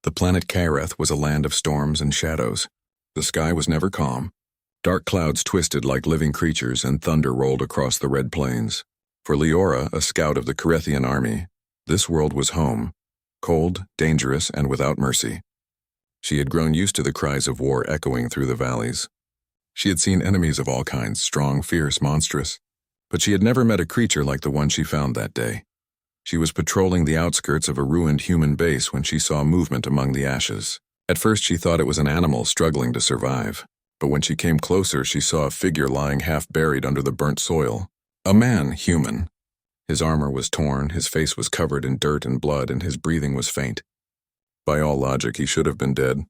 The planet Kareth was a land of storms and shadows. The sky was never calm. Dark clouds twisted like living creatures and thunder rolled across the red plains. For Leora, a scout of the Carethian army, this world was home, cold, dangerous, and without mercy. She had grown used to the cries of war echoing through the valleys. She had seen enemies of all kinds, strong, fierce, monstrous, but she had never met a creature like the one she found that day. She was patrolling the outskirts of a ruined human base when she saw movement among the ashes. At first she thought it was an animal struggling to survive, but when she came closer she saw a figure lying half buried under the burnt soil. A man, human. His armor was torn, his face was covered in dirt and blood, and his breathing was faint. By all logic, he should have been dead.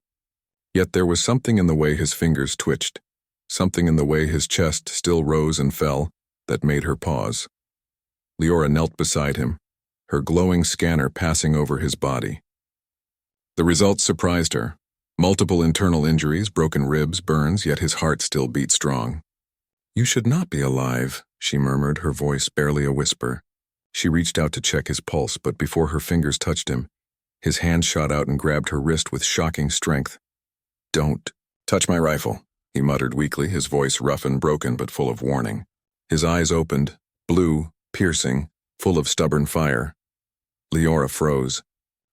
Yet there was something in the way his fingers twitched, something in the way his chest still rose and fell, that made her pause. Leora knelt beside him, her glowing scanner passing over his body. The results surprised her. Multiple internal injuries, broken ribs, burns, yet his heart still beat strong. "You should not be alive," she murmured, her voice barely a whisper. She reached out to check his pulse, but before her fingers touched him, his hand shot out and grabbed her wrist with shocking strength. "Don't touch my rifle," he muttered weakly, his voice rough and broken but full of warning. His eyes opened, blue, piercing, full of stubborn fire. Leora froze.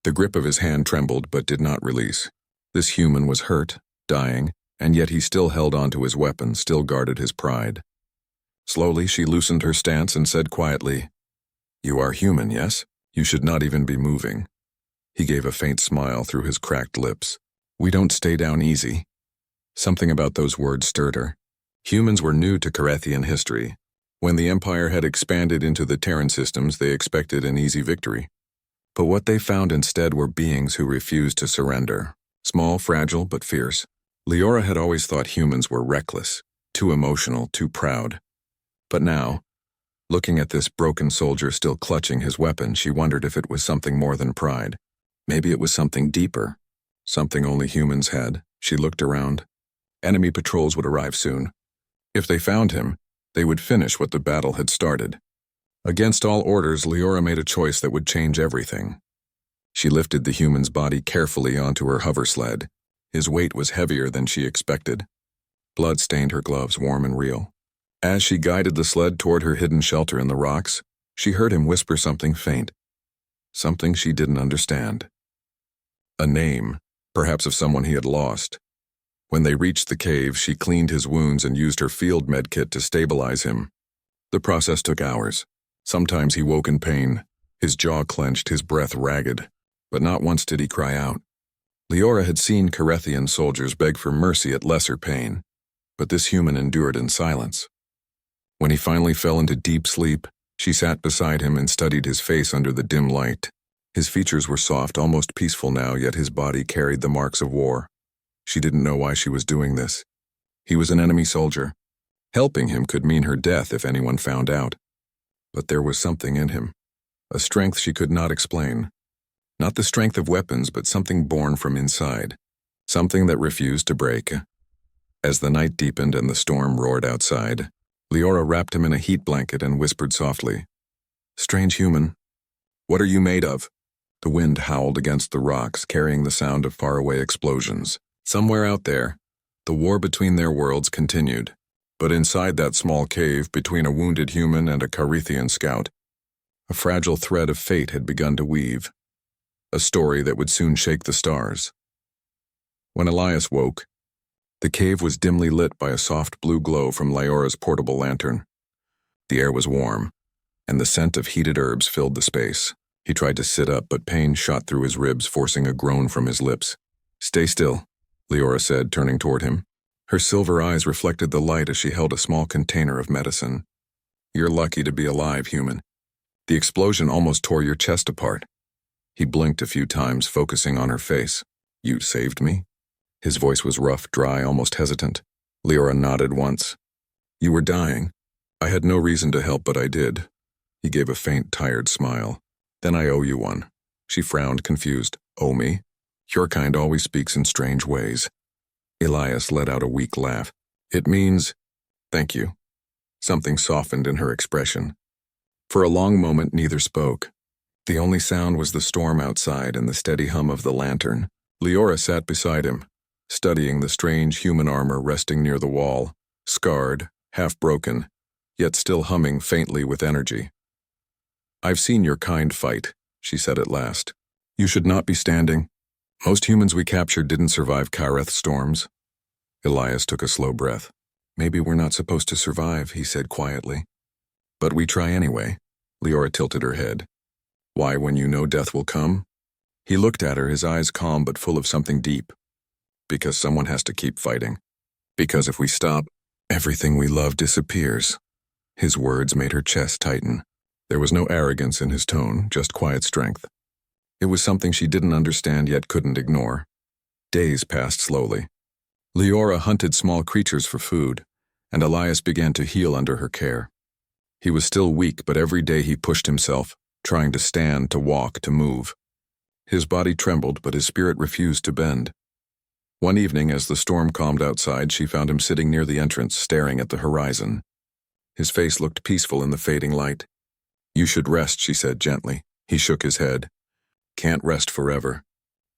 The grip of his hand trembled but did not release. This human was hurt, dying, and yet he still held on to his weapon, still guarded his pride. Slowly she loosened her stance and said quietly, "You are human, yes? You should not even be moving." He gave a faint smile through his cracked lips. "We don't stay down easy." Something about those words stirred her. Humans were new to Carethian history. When the Empire had expanded into the Terran systems, they expected an easy victory. But what they found instead were beings who refused to surrender. Small, fragile, but fierce. Leora had always thought humans were reckless, too emotional, too proud. But now, looking at this broken soldier still clutching his weapon, she wondered if it was something more than pride. Maybe it was something deeper, something only humans had. She looked around. Enemy patrols would arrive soon. If they found him, they would finish what the battle had started. Against all orders, Leora made a choice that would change everything. She lifted the human's body carefully onto her hover sled. His weight was heavier than she expected. Blood stained her gloves, warm and real. As she guided the sled toward her hidden shelter in the rocks, she heard him whisper something faint. Something she didn't understand. A name, perhaps of someone he had lost. When they reached the cave, she cleaned his wounds and used her field med kit to stabilize him. The process took hours. Sometimes he woke in pain, his jaw clenched, his breath ragged, but not once did he cry out. Leora had seen Carethian soldiers beg for mercy at lesser pain, but this human endured in silence. When he finally fell into deep sleep, she sat beside him and studied his face under the dim light. His features were soft, almost peaceful now, yet his body carried the marks of war. She didn't know why she was doing this. He was an enemy soldier. Helping him could mean her death if anyone found out. But there was something in him, a strength she could not explain. Not the strength of weapons, but something born from inside, something that refused to break. As the night deepened and the storm roared outside, Leora wrapped him in a heat blanket and whispered softly, "Strange human, what are you made of?" The wind howled against the rocks, carrying the sound of faraway explosions. Somewhere out there, the war between their worlds continued. But inside that small cave, between a wounded human and a Carethian scout, a fragile thread of fate had begun to weave. A story that would soon shake the stars. When Elias woke, the cave was dimly lit by a soft blue glow from Leora's portable lantern. The air was warm, and the scent of heated herbs filled the space. He tried to sit up, but pain shot through his ribs, forcing a groan from his lips. "Stay still," Leora said, turning toward him. Her silver eyes reflected the light as she held a small container of medicine. "You're lucky to be alive, human. The explosion almost tore your chest apart." He blinked a few times, focusing on her face. "You saved me?" His voice was rough, dry, almost hesitant. Leora nodded once. "You were dying. I had no reason to help, but I did." He gave a faint, tired smile. "Then I owe you one." She frowned, confused. "Owe me? Your kind always speaks in strange ways." Elias let out a weak laugh. "It means, thank you." Something softened in her expression. For a long moment neither spoke. The only sound was the storm outside and the steady hum of the lantern. Leora sat beside him, studying the strange human armor resting near the wall, scarred, half broken, yet still humming faintly with energy. "I've seen your kind fight," she said at last. "You should not be standing. Most humans we captured didn't survive Kareth storms." Elias took a slow breath. "Maybe we're not supposed to survive," he said quietly. "But we try anyway." Leora tilted her head. "Why, when you know death will come?" He looked at her, his eyes calm but full of something deep. "Because someone has to keep fighting. Because if we stop, everything we love disappears." His words made her chest tighten. There was no arrogance in his tone, just quiet strength. It was something she didn't understand yet couldn't ignore. Days passed slowly. Leora hunted small creatures for food, and Elias began to heal under her care. He was still weak, but every day he pushed himself, trying to stand, to walk, to move. His body trembled, but his spirit refused to bend. One evening, as the storm calmed outside, she found him sitting near the entrance, staring at the horizon. His face looked peaceful in the fading light. "You should rest," she said gently. He shook his head. "Can't rest forever."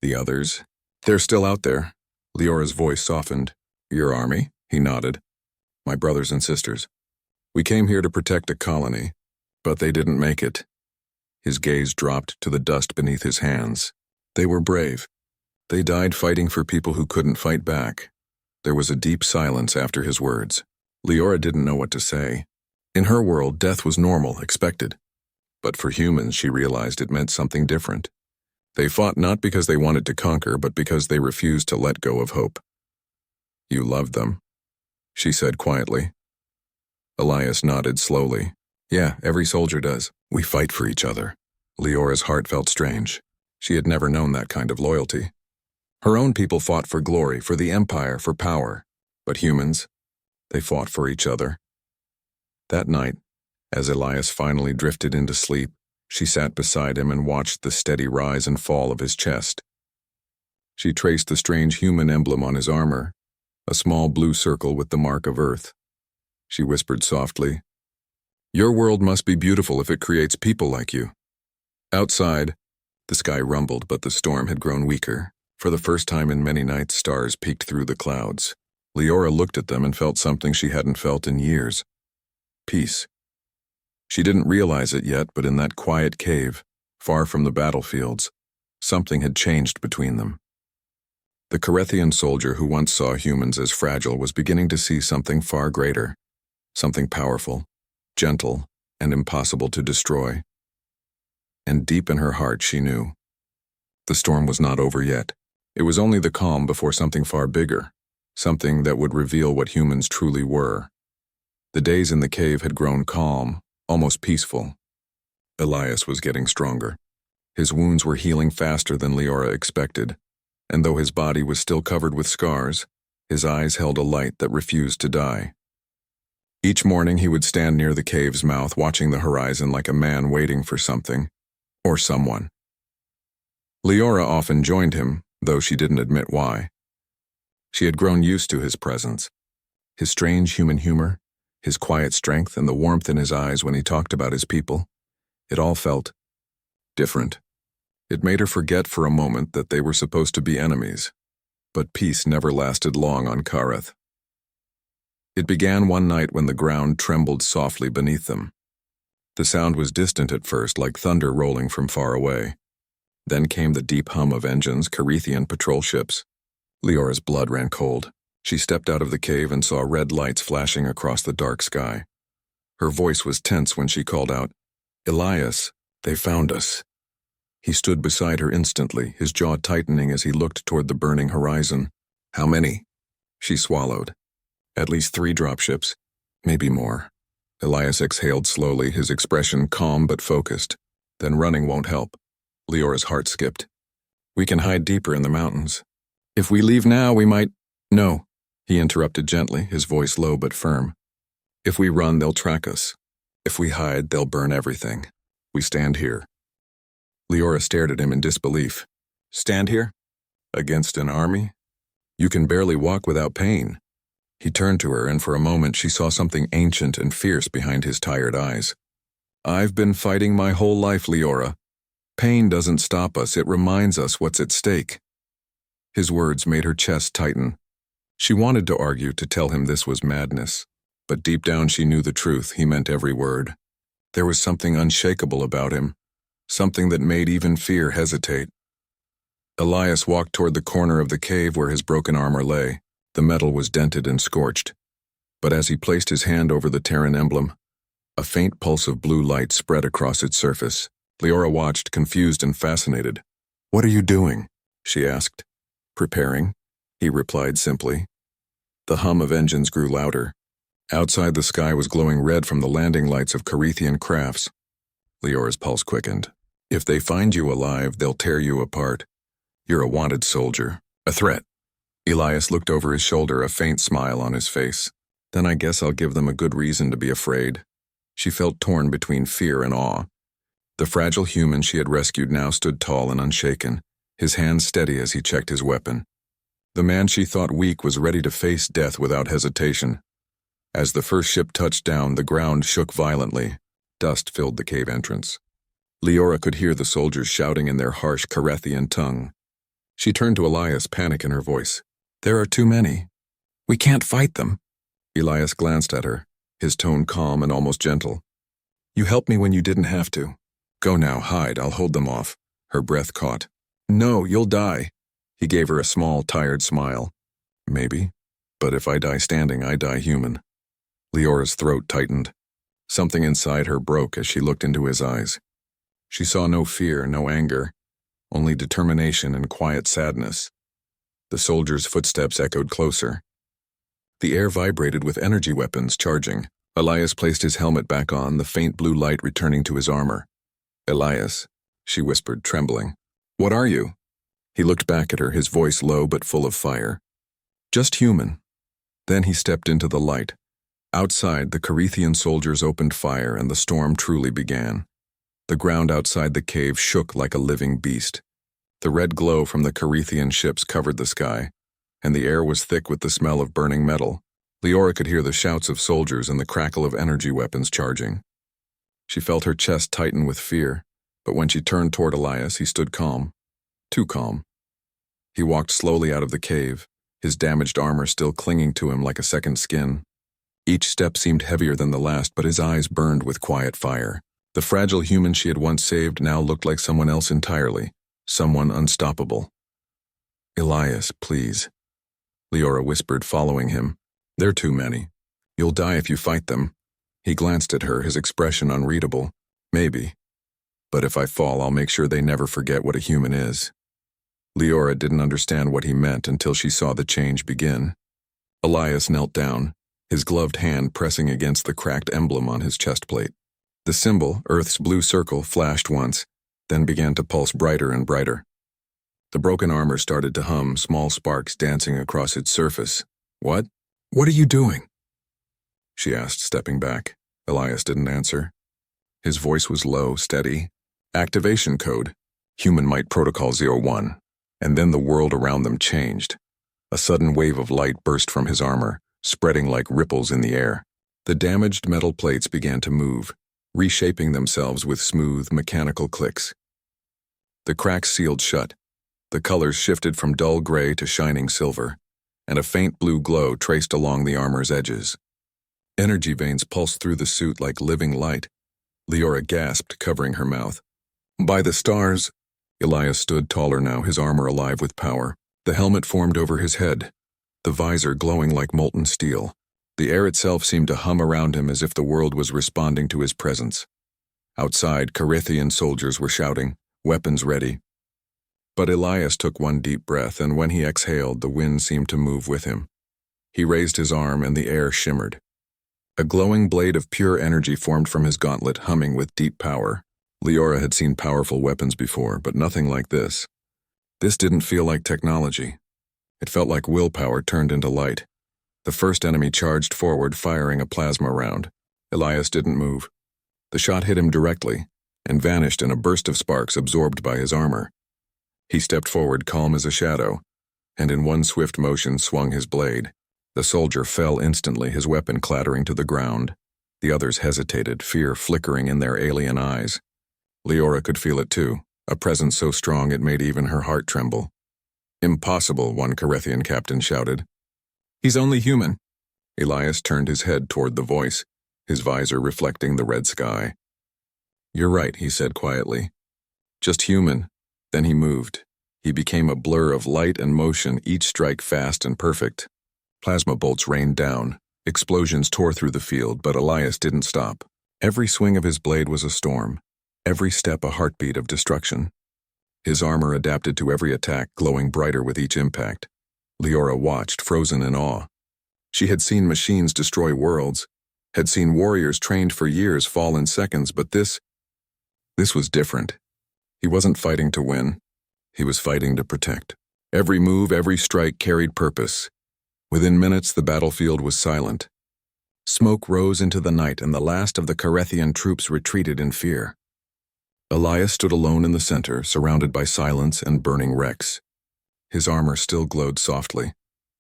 "The others?" "They're still out there." Leora's voice softened. "Your army?" He nodded. "My brothers and sisters. We came here to protect a colony, but they didn't make it." His gaze dropped to the dust beneath his hands. "They were brave. They died fighting for people who couldn't fight back." There was a deep silence after his words. Leora didn't know what to say. In her world, death was normal, expected. But for humans, she realized it meant something different. They fought not because they wanted to conquer, but because they refused to let go of hope. "You loved them," she said quietly. Elias nodded slowly. "Yeah, every soldier does. We fight for each other." Leora's heart felt strange. She had never known that kind of loyalty. Her own people fought for glory, for the empire, for power. But humans, they fought for each other. That night, as Elias finally drifted into sleep, she sat beside him and watched the steady rise and fall of his chest. She traced the strange human emblem on his armor, a small blue circle with the mark of Earth. She whispered softly, "Your world must be beautiful if it creates people like you." Outside, the sky rumbled, but the storm had grown weaker. For the first time in many nights, stars peeked through the clouds. Leora looked at them and felt something she hadn't felt in years. Peace. She didn't realize it yet, but in that quiet cave, far from the battlefields, something had changed between them. The Carethian soldier who once saw humans as fragile was beginning to see something far greater, something powerful, gentle, and impossible to destroy. And deep in her heart she knew. The storm was not over yet. It was only the calm before something far bigger, something that would reveal what humans truly were. The days in the cave had grown calm, almost peaceful. Elias was getting stronger. His wounds were healing faster than Leora expected, and though his body was still covered with scars, his eyes held a light that refused to die. Each morning he would stand near the cave's mouth, watching the horizon like a man waiting for something, or someone. Leora often joined him, though she didn't admit why. She had grown used to his presence, his strange human humor, his quiet strength, and the warmth in his eyes when he talked about his people. It all felt different. It made her forget for a moment that they were supposed to be enemies. But peace never lasted long on Kareth. It began one night when the ground trembled softly beneath them. The sound was distant at first, like thunder rolling from far away. Then came the deep hum of engines, Carethian patrol ships. Leora's blood ran cold. She stepped out of the cave and saw red lights flashing across the dark sky. Her voice was tense when she called out, "Elias, they found us." He stood beside her instantly, his jaw tightening as he looked toward the burning horizon. "How many?" She swallowed. "At least 3 dropships, maybe more." Elias exhaled slowly, his expression calm but focused. "Then running won't help." Leora's heart skipped. "We can hide deeper in the mountains. If we leave now, we might—" "No," he interrupted gently, his voice low but firm. "If we run, they'll track us. If we hide, they'll burn everything. We stand here." Leora stared at him in disbelief. "Stand here? Against an army? You can barely walk without pain." He turned to her, and for a moment she saw something ancient and fierce behind his tired eyes. "I've been fighting my whole life, Leora. Pain doesn't stop us, it reminds us what's at stake." His words made her chest tighten. She wanted to argue, to tell him this was madness, but deep down she knew the truth. He meant every word. There was something unshakable about him, something that made even fear hesitate. Elias walked toward the corner of the cave where his broken armor lay. The metal was dented and scorched. But as he placed his hand over the Terran emblem, a faint pulse of blue light spread across its surface. Leora watched, confused and fascinated. "What are you doing?" she asked. "Preparing," he replied simply. The hum of engines grew louder. Outside, the sky was glowing red from the landing lights of Carethian crafts. Leora's pulse quickened. "If they find you alive, they'll tear you apart. You're a wanted soldier, a threat." Elias looked over his shoulder, a faint smile on his face. "Then I guess I'll give them a good reason to be afraid." She felt torn between fear and awe. The fragile human she had rescued now stood tall and unshaken, his hands steady as he checked his weapon. The man she thought weak was ready to face death without hesitation. As the first ship touched down, the ground shook violently. Dust filled the cave entrance. Leora could hear the soldiers shouting in their harsh Carethian tongue. She turned to Elias, panic in her voice. "There are too many. We can't fight them." Elias glanced at her, his tone calm and almost gentle. "You helped me when you didn't have to. Go now, hide, I'll hold them off." Her breath caught. "No, you'll die." He gave her a small, tired smile. "Maybe, but if I die standing, I die human." Leora's throat tightened. Something inside her broke as she looked into his eyes. She saw no fear, no anger, only determination and quiet sadness. The soldiers' footsteps echoed closer. The air vibrated with energy weapons charging. Elias placed his helmet back on, the faint blue light returning to his armor. "Elias," she whispered, trembling. "What are you?" He looked back at her, his voice low but full of fire. "Just human." Then he stepped into the light. Outside, the Carethian soldiers opened fire and the storm truly began. The ground outside the cave shook like a living beast. The red glow from the Carethian ships covered the sky, and the air was thick with the smell of burning metal. Leora could hear the shouts of soldiers and the crackle of energy weapons charging. She felt her chest tighten with fear, but when she turned toward Elias, he stood calm. Too calm. He walked slowly out of the cave, his damaged armor still clinging to him like a second skin. Each step seemed heavier than the last, but his eyes burned with quiet fire. The fragile human she had once saved now looked like someone else entirely, someone unstoppable. "Elias, please," Leora whispered, following him. "They're too many. You'll die if you fight them." He glanced at her, his expression unreadable. "Maybe. But if I fall, I'll make sure they never forget what a human is." Leora didn't understand what he meant until she saw the change begin. Elias knelt down, his gloved hand pressing against the cracked emblem on his chest plate. The symbol, Earth's blue circle, flashed once, then began to pulse brighter and brighter. The broken armor started to hum, small sparks dancing across its surface. "What? What are you doing?" she asked, stepping back. Elias didn't answer. His voice was low, steady. "Activation code, HumanMight Protocol 01. And then the world around them changed. A sudden wave of light burst from his armor, spreading like ripples in the air. The damaged metal plates began to move, reshaping themselves with smooth, mechanical clicks. The cracks sealed shut. The colors shifted from dull gray to shining silver, and a faint blue glow traced along the armor's edges. Energy veins pulsed through the suit like living light. Leora gasped, covering her mouth. "By the stars!" Elias stood taller now, his armor alive with power. The helmet formed over his head, the visor glowing like molten steel. The air itself seemed to hum around him as if the world was responding to his presence. Outside, Carethian soldiers were shouting, weapons ready. But Elias took one deep breath, and when he exhaled, the wind seemed to move with him. He raised his arm, and the air shimmered. A glowing blade of pure energy formed from his gauntlet, humming with deep power. Leora had seen powerful weapons before, but nothing like this. This didn't feel like technology. It felt like willpower turned into light. The first enemy charged forward, firing a plasma round. Elias didn't move. The shot hit him directly, and vanished in a burst of sparks absorbed by his armor. He stepped forward, calm as a shadow, and in one swift motion swung his blade. The soldier fell instantly, his weapon clattering to the ground. The others hesitated, fear flickering in their alien eyes. Leora could feel it too, a presence so strong it made even her heart tremble. Impossible, one Carethian captain shouted. He's only human. Elias turned his head toward the voice, his visor reflecting the red sky. You're right, he said quietly. Just human. Then he moved. He became a blur of light and motion, each strike fast and perfect. Plasma bolts rained down. Explosions tore through the field, but Elias didn't stop. Every swing of his blade was a storm. Every step a heartbeat of destruction. His armor adapted to every attack, glowing brighter with each impact. Leora watched, frozen in awe. She had seen machines destroy worlds, had seen warriors trained for years fall in seconds, but this was different. He wasn't fighting to win. He was fighting to protect. Every move, every strike carried purpose. Within minutes, the battlefield was silent. Smoke rose into the night, and the last of the Carethian troops retreated in fear. Elias stood alone in the center, surrounded by silence and burning wrecks. His armor still glowed softly,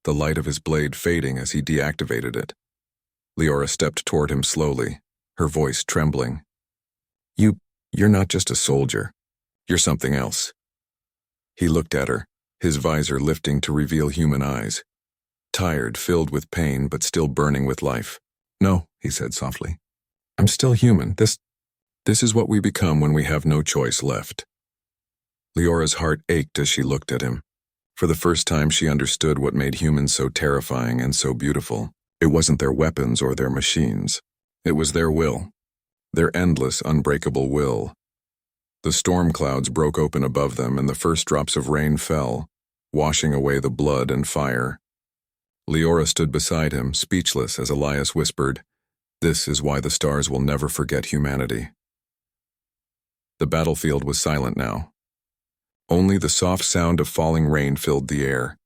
the light of his blade fading as he deactivated it. Leora stepped toward him slowly, her voice trembling. You're not just a soldier. You're something else. He looked at her, his visor lifting to reveal human eyes. Tired, filled with pain, but still burning with life. No, he said softly. I'm still human. This is what we become when we have no choice left. Leora's heart ached as she looked at him. For the first time, she understood what made humans so terrifying and so beautiful. It wasn't their weapons or their machines. It was their will. Their endless, unbreakable will. The storm clouds broke open above them, and the first drops of rain fell, washing away the blood and fire. Leora stood beside him, speechless, as Elias whispered, "This is why the stars will never forget humanity." The battlefield was silent now. Only the soft sound of falling rain filled the air.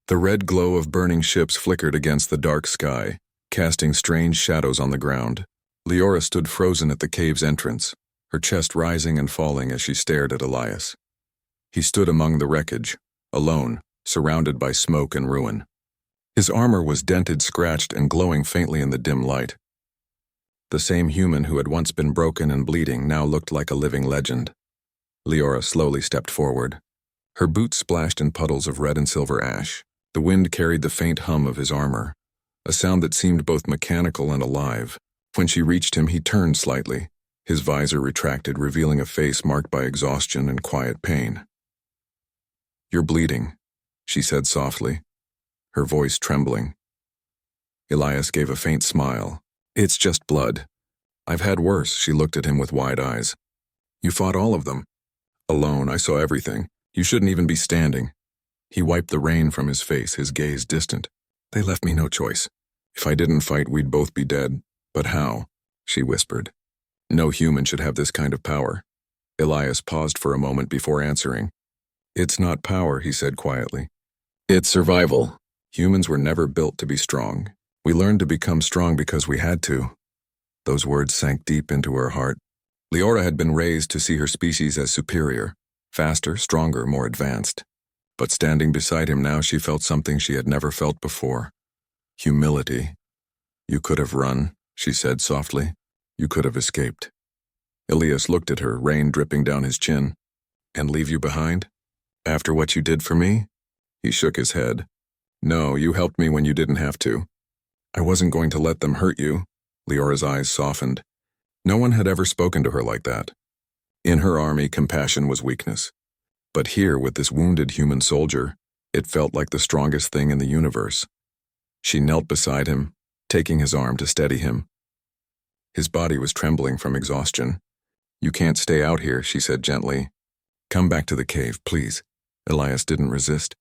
The red glow of burning ships flickered against the dark sky, casting strange shadows on the ground. Leora stood frozen at the cave's entrance, her chest rising and falling as she stared at Elias. He stood among the wreckage, alone, surrounded by smoke and ruin. His armor was dented, scratched, and glowing faintly in the dim light. The same human who had once been broken and bleeding now looked like a living legend. Leora slowly stepped forward. Her boots splashed in puddles of red and silver ash. The wind carried the faint hum of his armor, a sound that seemed both mechanical and alive. When she reached him, he turned slightly, his visor retracted, revealing a face marked by exhaustion and quiet pain. "You're bleeding," she said softly, her voice trembling. Elias gave a faint smile. "It's just blood. I've had worse." She looked at him with wide eyes. "You fought all of them. Alone, I saw everything. You shouldn't even be standing." He wiped the rain from his face, his gaze distant. "They left me no choice. If I didn't fight, we'd both be dead. But how?" she whispered. "No human should have this kind of power." Elias paused for a moment before answering. "It's not power," he said quietly. "It's survival. Humans were never built to be strong. We learned to become strong because we had to." Those words sank deep into her heart. Leora had been raised to see her species as superior, faster, stronger, more advanced. But standing beside him now, she felt something she had never felt before. Humility. "You could have run," she said softly. "You could have escaped." Elias looked at her, rain dripping down his chin. "And leave you behind? After what you did for me?" He shook his head. "No, you helped me when you didn't have to. I wasn't going to let them hurt you." Leora's eyes softened. No one had ever spoken to her like that. In her army, compassion was weakness. But here, with this wounded human soldier, it felt like the strongest thing in the universe. She knelt beside him, taking his arm to steady him. His body was trembling from exhaustion. "You can't stay out here," she said gently. "Come back to the cave, please." Elias didn't resist.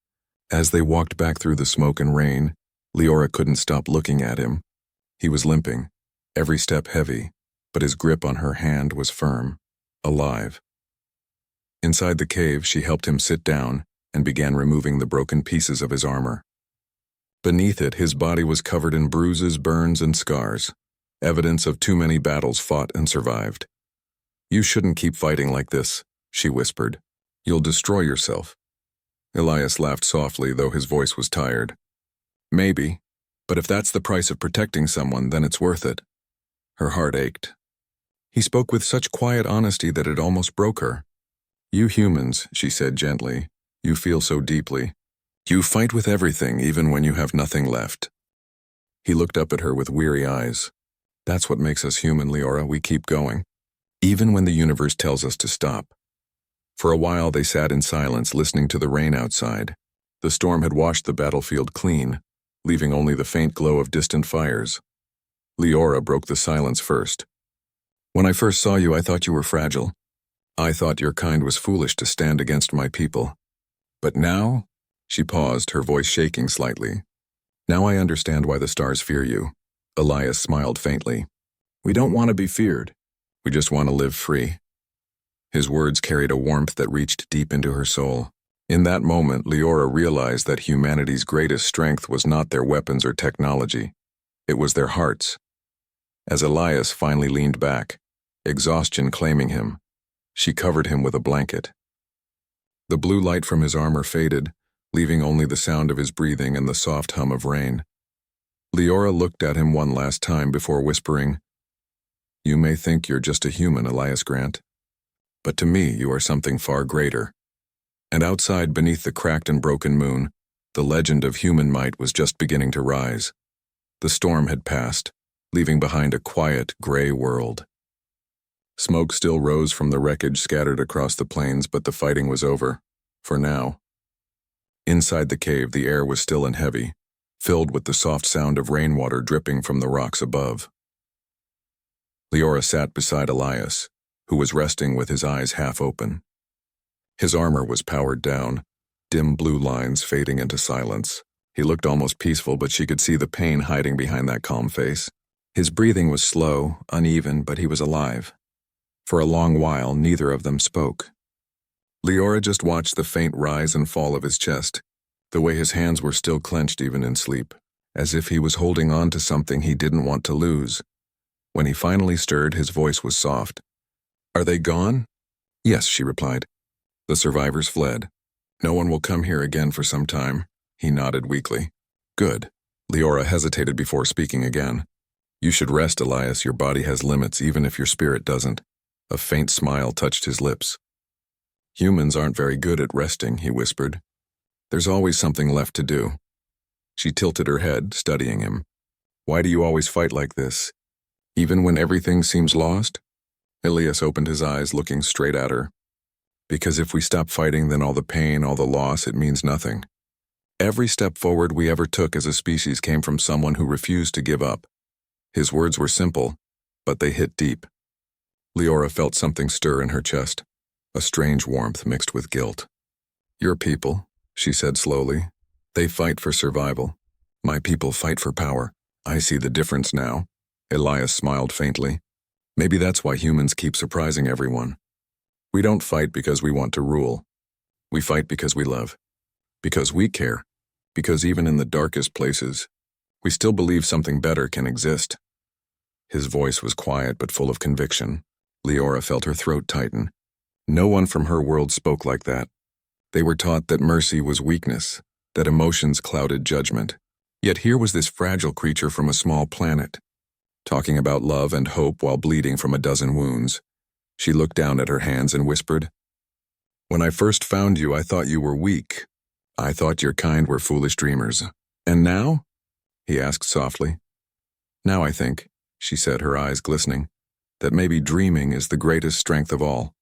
As they walked back through the smoke and rain, Leora couldn't stop looking at him. He was limping, every step heavy, but his grip on her hand was firm, alive. Inside the cave, she helped him sit down and began removing the broken pieces of his armor. Beneath it, his body was covered in bruises, burns, and scars, evidence of too many battles fought and survived. "You shouldn't keep fighting like this," she whispered. "You'll destroy yourself." Elias laughed softly, though his voice was tired. "Maybe, but if that's the price of protecting someone, then it's worth it." Her heart ached. He spoke with such quiet honesty that it almost broke her. "You humans," she said gently, "you feel so deeply. You fight with everything, even when you have nothing left. He looked up at her with weary eyes. That's what makes us human, Leora. We keep going, even when the universe tells us to stop. For a while they sat in silence, listening to the rain outside. The storm had washed the battlefield clean, leaving only the faint glow of distant fires. Leora broke the silence first. When I first saw you, I thought you were fragile. I thought your kind was foolish to stand against my people. But now, she paused, her voice shaking slightly. Now I understand why the stars fear you. Elias smiled faintly. We don't want to be feared. We just want to live free. His words carried a warmth that reached deep into her soul. In that moment, Leora realized that humanity's greatest strength was not their weapons or technology. It was their hearts. As Elias finally leaned back, exhaustion claiming him, she covered him with a blanket. The blue light from his armor faded, leaving only the sound of his breathing and the soft hum of rain. Leora looked at him one last time before whispering, You may think you're just a human, Elias Grant, but to me you are something far greater. And outside, beneath the cracked and broken moon, the legend of HumanMight was just beginning to rise. The storm had passed, leaving behind a quiet, gray world. Smoke still rose from the wreckage scattered across the plains, but the fighting was over, for now. Inside the cave, the air was still and heavy, filled with the soft sound of rainwater dripping from the rocks above. Leora sat beside Elias, who was resting with his eyes half open. His armor was powered down, dim blue lines fading into silence. He looked almost peaceful, but she could see the pain hiding behind that calm face. His breathing was slow, uneven, but he was alive. For a long while, neither of them spoke. Leora just watched the faint rise and fall of his chest, the way his hands were still clenched even in sleep, as if he was holding on to something he didn't want to lose. When he finally stirred, his voice was soft. Are they gone? Yes, she replied. The survivors fled. No one will come here again for some time. He nodded weakly. Good. Leora hesitated before speaking again. You should rest, Elias. Your body has limits, even if your spirit doesn't. A faint smile touched his lips. Humans aren't very good at resting, he whispered. There's always something left to do. She tilted her head, studying him. Why do you always fight like this? Even when everything seems lost? Elias opened his eyes, looking straight at her. Because if we stop fighting, then all the pain, all the loss, it means nothing. Every step forward we ever took as a species came from someone who refused to give up. His words were simple, but they hit deep. Leora felt something stir in her chest, a strange warmth mixed with guilt. Your people, she said slowly, they fight for survival. My people fight for power. I see the difference now. Elias smiled faintly. Maybe that's why humans keep surprising everyone. We don't fight because we want to rule. We fight because we love. Because we care. Because even in the darkest places, we still believe something better can exist. His voice was quiet but full of conviction. Leora felt her throat tighten. No one from her world spoke like that. They were taught that mercy was weakness, that emotions clouded judgment. Yet here was this fragile creature from a small planet, talking about love and hope while bleeding from a dozen wounds. She looked down at her hands and whispered, When I first found you, I thought you were weak. I thought your kind were foolish dreamers. And now? He asked softly. Now I think, she said, her eyes glistening, that maybe dreaming is the greatest strength of all.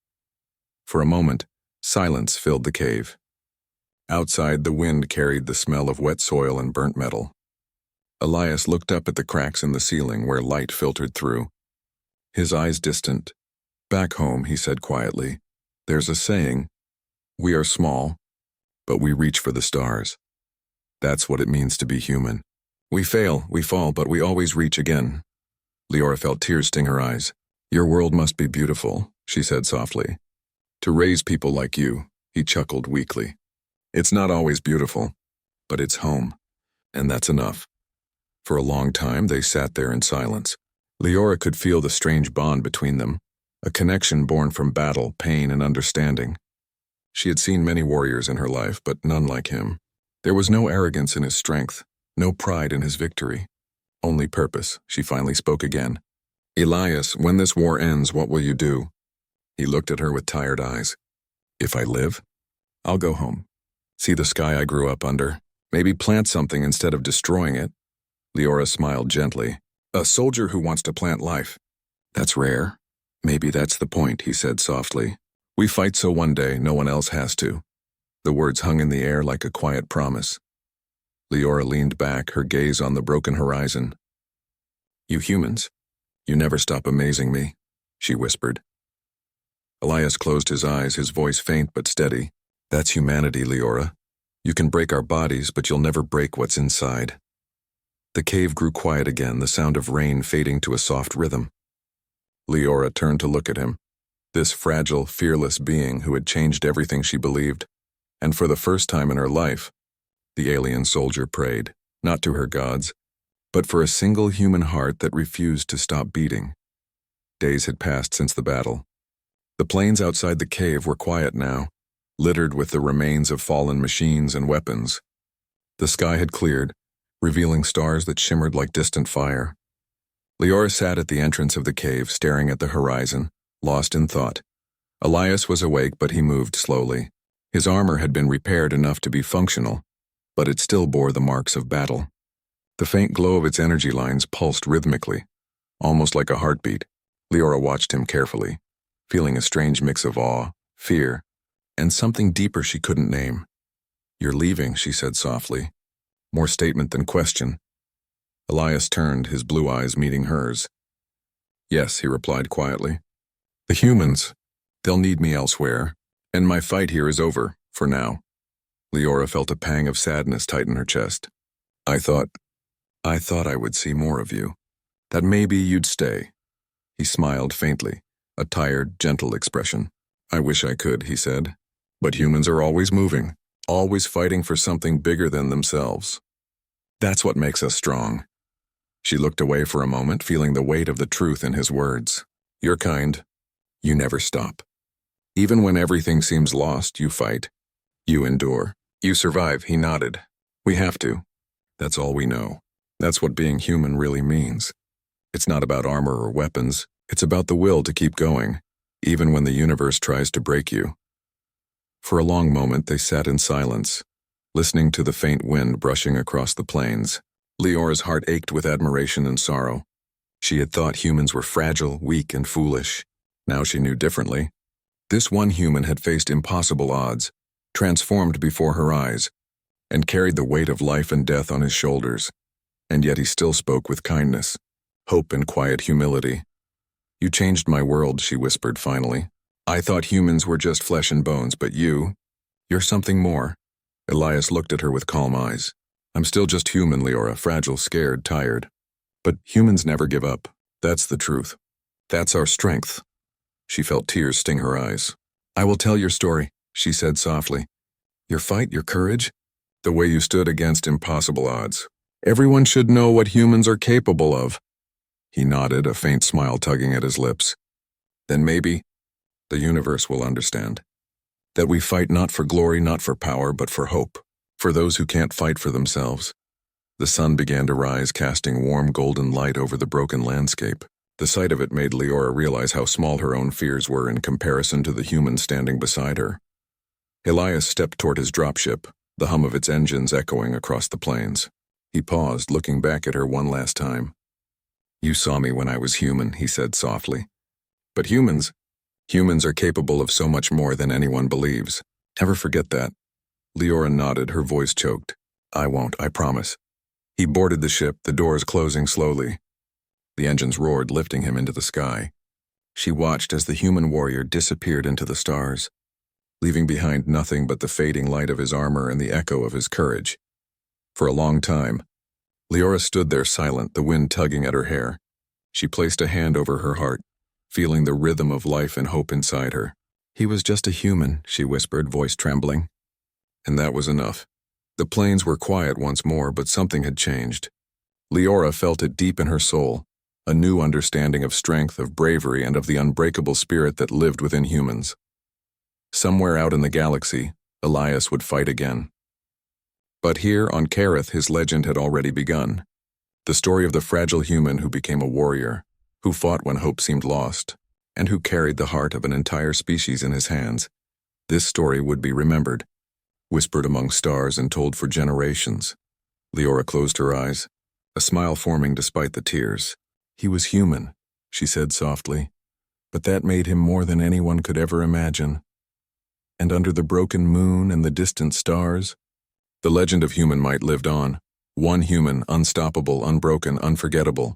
For a moment, silence filled the cave. Outside, the wind carried the smell of wet soil and burnt metal. Elias looked up at the cracks in the ceiling where light filtered through. His eyes distant. Back home, he said quietly, there's a saying, we are small, but we reach for the stars. That's what it means to be human. We fail, we fall, but we always reach again. Leora felt tears sting her eyes. Your world must be beautiful, she said softly. To raise people like you, he chuckled weakly. It's not always beautiful, but it's home, and that's enough. For a long time, they sat there in silence. Leora could feel the strange bond between them, a connection born from battle, pain, and understanding. She had seen many warriors in her life, but none like him. There was no arrogance in his strength, no pride in his victory. Only purpose. She finally spoke again. Elias, when this war ends, what will you do? He looked at her with tired eyes. If I live, I'll go home. See the sky I grew up under? Maybe plant something instead of destroying it." Leora smiled gently. "A soldier who wants to plant life. That's rare. Maybe that's the point," he said softly. "We fight so one day no one else has to." The words hung in the air like a quiet promise. Leora leaned back, her gaze on the broken horizon. "You humans, you never stop amazing me," she whispered. Elias closed his eyes, his voice faint but steady. "That's humanity, Leora. You can break our bodies, but you'll never break what's inside." The cave grew quiet again, the sound of rain fading to a soft rhythm. Leora turned to look at him, this fragile, fearless being who had changed everything she believed, and for the first time in her life, the alien soldier prayed, not to her gods, but for a single human heart that refused to stop beating. Days had passed since the battle. The plains outside the cave were quiet now, littered with the remains of fallen machines and weapons. The sky had cleared, revealing stars that shimmered like distant fire. Leora sat at the entrance of the cave, staring at the horizon, lost in thought. Elias was awake, but he moved slowly. His armor had been repaired enough to be functional, but it still bore the marks of battle. The faint glow of its energy lines pulsed rhythmically, almost like a heartbeat. Leora watched him carefully, feeling a strange mix of awe, fear, and something deeper she couldn't name. "You're leaving," she said softly, more statement than question. Elias turned, his blue eyes meeting hers. "Yes," he replied quietly. "The humans, they'll need me elsewhere, and my fight here is over, for now." Leora felt a pang of sadness tighten her chest. I thought I would see more of you. That maybe you'd stay." He smiled faintly, a tired, gentle expression. "I wish I could," he said. "But humans are always moving, always fighting for something bigger than themselves. That's what makes us strong." She looked away for a moment, feeling the weight of the truth in his words. "Your kind, you never stop. Even when everything seems lost, you fight. You endure. You survive," he nodded. "We have to. That's all we know. That's what being human really means. It's not about armor or weapons. It's about the will to keep going, even when the universe tries to break you." For a long moment they sat in silence, listening to the faint wind brushing across the plains. Leora's heart ached with admiration and sorrow. She had thought humans were fragile, weak, and foolish. Now she knew differently. This one human had faced impossible odds, transformed before her eyes, and carried the weight of life and death on his shoulders. And yet he still spoke with kindness, hope, and quiet humility. "You changed my world," she whispered finally. "I thought humans were just flesh and bones, but you're something more." Elias looked at her with calm eyes. "I'm still just human, Leora, fragile, scared, tired. But humans never give up. That's the truth. That's our strength." She felt tears sting her eyes. "I will tell your story," she said softly. "Your fight, your courage, the way you stood against impossible odds. Everyone should know what humans are capable of." He nodded, a faint smile tugging at his lips. "Then maybe the universe will understand. That we fight not for glory, not for power, but for hope. For those who can't fight for themselves." The sun began to rise, casting warm golden light over the broken landscape. The sight of it made Leora realize how small her own fears were in comparison to the humans standing beside her. Elias stepped toward his dropship, the hum of its engines echoing across the plains. He paused, looking back at her one last time. "You saw me when I was human," he said softly. "But humans are capable of so much more than anyone believes. Never forget that." Leora nodded, her voice choked. "I won't, I promise." He boarded the ship, the doors closing slowly. The engines roared, lifting him into the sky. She watched as the human warrior disappeared into the stars, leaving behind nothing but the fading light of his armor and the echo of his courage. For a long time, Leora stood there silent, the wind tugging at her hair. She placed a hand over her heart, feeling the rhythm of life and hope inside her. "He was just a human," she whispered, voice trembling. And that was enough. The plains were quiet once more, but something had changed. Leora felt it deep in her soul, a new understanding of strength, of bravery, and of the unbreakable spirit that lived within humans. Somewhere out in the galaxy, Elias would fight again. But here on Kareth, his legend had already begun. The story of the fragile human who became a warrior, who fought when hope seemed lost, and who carried the heart of an entire species in his hands. This story would be remembered, whispered among stars and told for generations. Leora closed her eyes, a smile forming despite the tears. He was human, she said softly, but that made him more than anyone could ever imagine. And under the broken moon and the distant stars, the legend of HumanMight lived on. One human, unstoppable, unbroken, unforgettable.